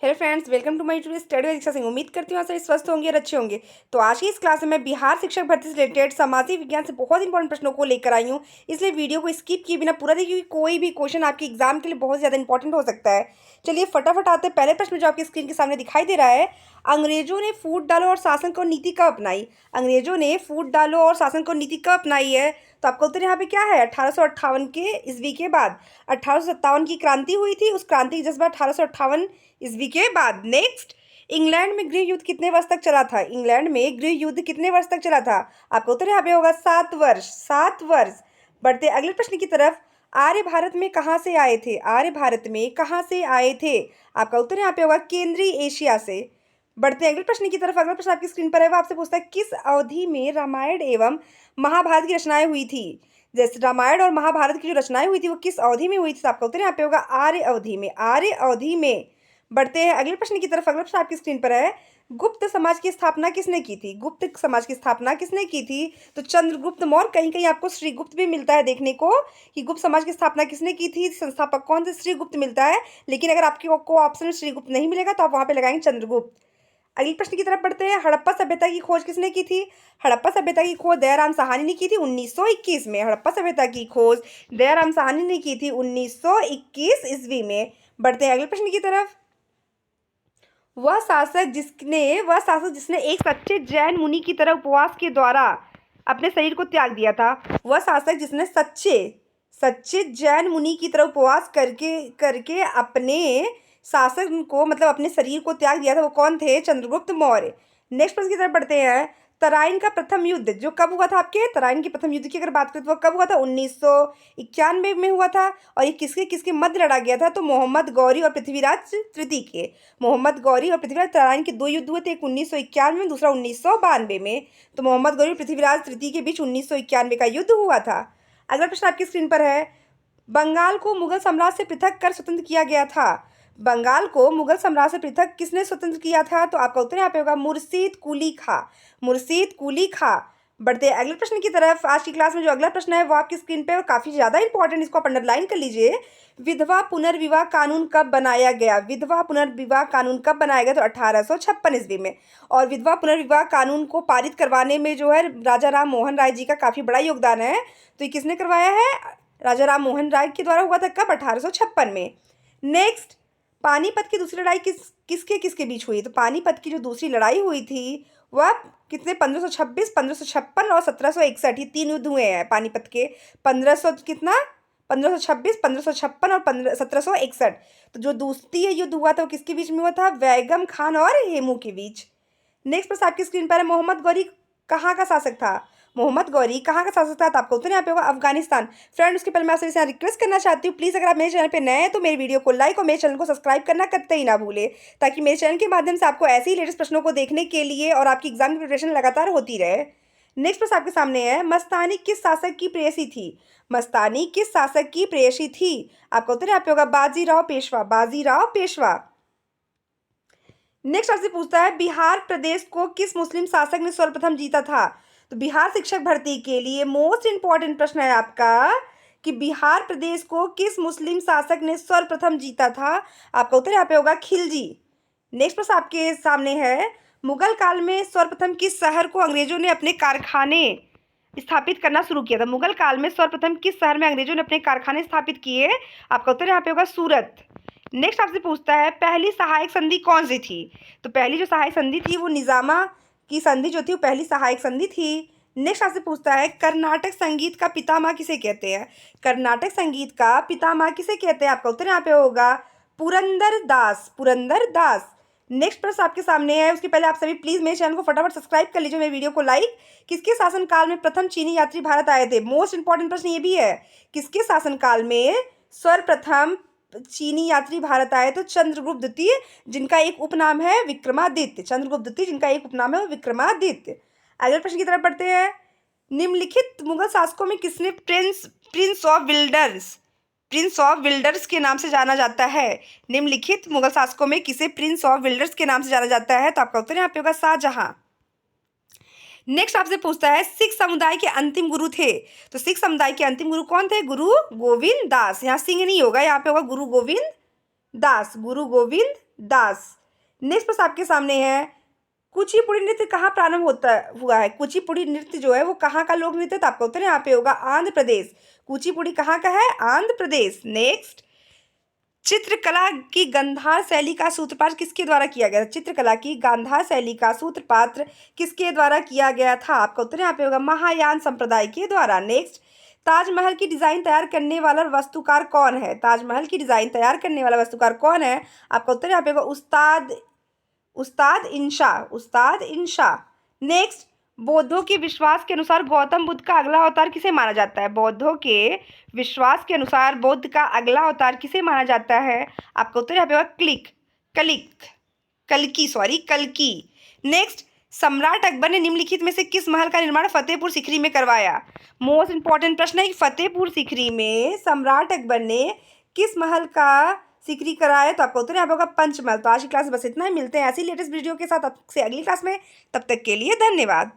Hello friends, welcome to my to study Diksha Singh. उम्मीद करती हूँ आप सभी स्वस्थ होंगे और अच्छे होंगे। तो आज की इस क्लास में मैं बिहार शिक्षक भर्ती से रिलेटेड सामाजिक विज्ञान से बहुत इंपॉर्टेंट प्रश्नों को लेकर आई हूँ। इसलिए वीडियो को स्किप किए बिना पूरा देखिए, क्योंकि कोई भी क्वेश्चन आपके एग्जाम के लिए बहुत ज़्यादा इंपॉर्टेंट हो सकता है। चलिए फटाफट आते हैं। पहले प्रश्न जो आपकी स्क्रीन के सामने दिखाई दे रहा है, अंग्रेजों ने फूट डालो और शासन को नीति कब अपनाई। अंग्रेजों ने फूट डालो और शासन को नीति कब अपनाई है, तो आपका उत्तर यहाँ पे क्या है, 1858 के ईस्वी के बाद। 1857 की क्रांति हुई थी, उस क्रांति के जज्बा 1858 ईस्वी के बाद। नेक्स्ट, इंग्लैंड में गृह युद्ध कितने वर्ष तक चला था। इंग्लैंड में गृह युद्ध कितने वर्ष तक चला था, आपका उत्तर यहाँ पे होगा 7 वर्ष। 7 वर्ष। बढ़ते अगले प्रश्न की तरफ, आर्य भारत में कहाँ से आए थे। आर्य भारत में कहाँ से आए थे, आपका उत्तर यहाँ पे होगा केंद्रीय एशिया से। बढ़ते हैं अगले प्रश्न की तरफ। अगला प्रश्न आपकी स्क्रीन पर है, वो आपसे पूछता है किस अवधि में रामायण एवं महाभारत की रचनाएं हुई थी। जैसे रामायण और महाभारत की जो रचनाएं हुई थी वो किस अवधि में हुई थी, तो आपका उत्तर यहाँ पे होगा आर्य अवधि में। आर्य अवधि में। बढ़ते हैं अगले प्रश्न की तरफ। अगला प्रश्न आपकी स्क्रीन पर है, गुप्त समाज की स्थापना किसने की थी। गुप्त समाज की स्थापना किसने की थी, तो चंद्रगुप्त मौर्य। कहीं कहीं आपको श्रीगुप्त भी मिलता है देखने को कि गुप्त समाज की स्थापना किसने की थी, संस्थापक कौन थे, श्रीगुप्त मिलता है। लेकिन अगर आपको ऑप्शन में श्रीगुप्त नहीं मिलेगा तो आप वहां पे लगाएंगे चंद्रगुप्त। अगले प्रश्न की तरफ बढ़ते हैं, हड़प्पा सभ्यता की खोज किसने की थी। हड़प्पा सभ्यता की खोज दयाराम साहनी ने की थी 1921 में। हड़प्पा सभ्यता की खोज दयाराम साहनी ने की थी 1921 ईस्वी में। बढ़ते हैं अगले प्रश्न की तरफ, वह शासक जिसने एक सच्चे जैन मुनि की तरह उपवास के द्वारा अपने शरीर को त्याग दिया था। वह शासक जिसने सच्चे सच्चे जैन मुनि की तरह उपवास करके करके अपने शासन को मतलब अपने शरीर को त्याग दिया था, वो कौन थे, चंद्रगुप्त मौर्य। नेक्स्ट प्रश्न की तरफ बढ़ते हैं, तराइन का प्रथम युद्ध जो कब हुआ था, आपके तराइन के प्रथम युद्ध की अगर बात करें तो वह कब हुआ था, 1991 में हुआ था। और ये किसके किसके मध्य लड़ा गया था, तो मोहम्मद गौरी और पृथ्वीराज तृतीय के। मोहम्मद गौरी और पृथ्वीराज, तराइन के 2 युद्ध हुए थे, एक 1991 में, दूसरा 1992 में। तो मोहम्मद गौरी और पृथ्वीराज तृतीय के बीच 1991 का युद्ध हुआ था। अगला प्रश्न आपकी स्क्रीन पर है, बंगाल को मुगल साम्राज्य से पृथक कर स्वतंत्र किया गया था। बंगाल को मुगल साम्राज्य से पृथक किसने स्वतंत्र किया था, तो आपका उत्तर यहाँ पे होगा मुर्शीद कुली खां। मुर्शीद कुली खां। बढ़ते अगले प्रश्न की तरफ। आज की क्लास में जो अगला प्रश्न है वो आपकी स्क्रीन पे काफी ज्यादा इंपॉर्टेंट, इसको आप अंडरलाइन कर लीजिए। विधवा पुनर्विवाह कानून कब बनाया गया। विधवा पुनर्विवाह कानून कब बनाया गया, तो 1856 ईस्वी में। और विधवा पुनर्विवाह कानून को पारित करवाने में जो है राजा राम मोहन राय जी का काफी बड़ा योगदान है। तो ये किसने करवाया है, राजा राम मोहन राय के द्वारा हुआ था, कब, 1856 में। नेक्स्ट, पानीपत की दूसरी लड़ाई किसके किसके बीच हुई, तो पानीपत की जो दूसरी लड़ाई हुई थी वह कितने, 1526, 1556 और 1761, ये 3 युद्ध हुए हैं पानीपत के। 1500 कितना, 1526, 1556 और 1761। तो जो दूसरी युद्ध हुआ था वो किसके बीच में हुआ था, बैगम खान और हेमू के बीच। नेक्स्ट प्रश्न आपकी स्क्रीन पर है, मोहम्मद गौरी कहाँ का शासक था। मोहम्मद गौरी कहाँ का शासक था, तो आपको उत्तर यहाँ पे होगा अफगानिस्तान। फ्रेंड, उसके पहले मैं आपसे रिक्वेस्ट करना चाहती हूँ, प्लीज़ अगर आप मेरे चैनल पे नए हैं तो मेरे वीडियो को लाइक और मेरे चैनल को सब्सक्राइब करना कतई ही ना भूले, ताकि मेरे चैनल के माध्यम से आपको ऐसे ही लेटेस्ट प्रश्नों को देखने के लिए और आपकी एग्जाम की प्रिपरेशन लगातार होती रहे। नेक्स्ट प्रश्न आपके सामने है, मस्तानी किस शासक की प्रेयसी थी। मस्तानी किस शासक की प्रेयसी थी, आपका उत्तर यहाँ पे होगा बाजीराव पेशवा। बाजीराव पेशवा। नेक्स्ट आपसे पूछता है, बिहार प्रदेश को किस मुस्लिम शासक ने सर्वप्रथम जीता था। तो बिहार शिक्षक भर्ती के लिए मोस्ट इंपॉर्टेंट प्रश्न है आपका कि बिहार प्रदेश को किस मुस्लिम शासक ने सर्वप्रथम जीता था, आपका उत्तर यहाँ पे होगा खिलजी। नेक्स्ट प्रश्न आपके सामने है, मुगल काल में सर्वप्रथम किस शहर को अंग्रेजों ने अपने कारखाने स्थापित करना शुरू किया था। मुगल काल में सर्वप्रथम किस शहर में अंग्रेजों ने अपने कारखाने स्थापित किए, आपका उत्तर यहाँ पे होगा सूरत। नेक्स्ट आपसे पूछता है, पहली सहायक संधि कौन सी थी। तो पहली जो सहायक संधि थी वो निजामा की संधि जो थी वो पहली सहायक संधि थी। नेक्स्ट आपसे पूछता है, कर्नाटक संगीत का पितामह किसे कहते हैं। कर्नाटक संगीत का पितामह किसे कहते हैं, आपका उत्तर यहाँ पे होगा पुरंदर दास। पुरंदर दास। नेक्स्ट प्रश्न आपके सामने है, उसके पहले आप सभी प्लीज मेरे चैनल को फटाफट सब्सक्राइब कर लीजिए, मेरे वीडियो को लाइक। किसके शासनकाल में प्रथम चीनी यात्री भारत आए थे। मोस्ट इंपॉर्टेंट प्रश्न ये भी है, किसके शासनकाल में सर्वप्रथम चीनी यात्री भारत आए, तो चंद्रगुप्त द्वितीय, जिनका एक उपनाम है विक्रमादित्य। चंद्रगुप्त द्वितीय जिनका एक उपनाम है विक्रमादित्य। अगले प्रश्न की तरफ बढ़ते हैं, निम्नलिखित मुगल शासकों में किसने प्रिंस ऑफ विल्डर्स के नाम से जाना जाता है। निम्नलिखित मुगल शासकों में किसे प्रिंस ऑफ विल्डर्स के नाम से जाना जाता है, तो आपका उत्तर यहाँ पे होगा शाहजहां। नेक्स्ट आपसे पूछता है, सिख समुदाय के अंतिम गुरु थे। तो सिख समुदाय के अंतिम गुरु कौन थे, गुरु गोविंद दास। यहाँ सिंह नहीं होगा, यहाँ पे होगा गुरु गोविंद दास। गुरु गोविंद दास। नेक्स्ट प्रश्न आपके सामने है, कुचिपुड़ी नृत्य कहाँ प्रारंभ होता हुआ है? कुचिपुड़ी नृत्य जो है वो कहाँ का लोक नृत्य है? तो आपका उत्तर यहाँ पे होगा आंध्र प्रदेश। कुचिपुड़ी कहाँ का है? आंध्र प्रदेश। नेक्स्ट, चित्रकला की गांधार शैली का सूत्रपात किसके द्वारा किया गया? चित्रकला की गांधार शैली का सूत्रपात किसके द्वारा किया गया था? आपका उत्तर यहाँ पे होगा महायान संप्रदाय के द्वारा। नेक्स्ट, ताजमहल की डिजाइन तैयार करने वाला वास्तुकार कौन है? ताजमहल की डिजाइन तैयार करने वाला वास्तुकार कौन है? आपका उत्तर यहाँ पे होगा उस्ताद इंशा। नेक्स्ट, बौद्धों के विश्वास के अनुसार गौतम बुद्ध का अगला अवतार किसे माना जाता है? बौद्धों के विश्वास के अनुसार बुद्ध का अगला अवतार किसे माना जाता है? आपका उत्तर यहाँ पे होगा कल्कि। नेक्स्ट, सम्राट अकबर ने निम्नलिखित में से किस महल का निर्माण फतेहपुर सीकरी में करवाया? मोस्ट इंपॉर्टेंट प्रश्न है कि फतेहपुर सीकरी में सम्राट अकबर ने किस महल का सीकरी कराया? तो आपका उत्तर यहाँ पे होगा पंचमहल। तो आज की क्लास बस इतना ही, मिलते हैं ऐसी लेटेस्ट वीडियो के साथ आपसे अगली क्लास में। तब तक के लिए धन्यवाद।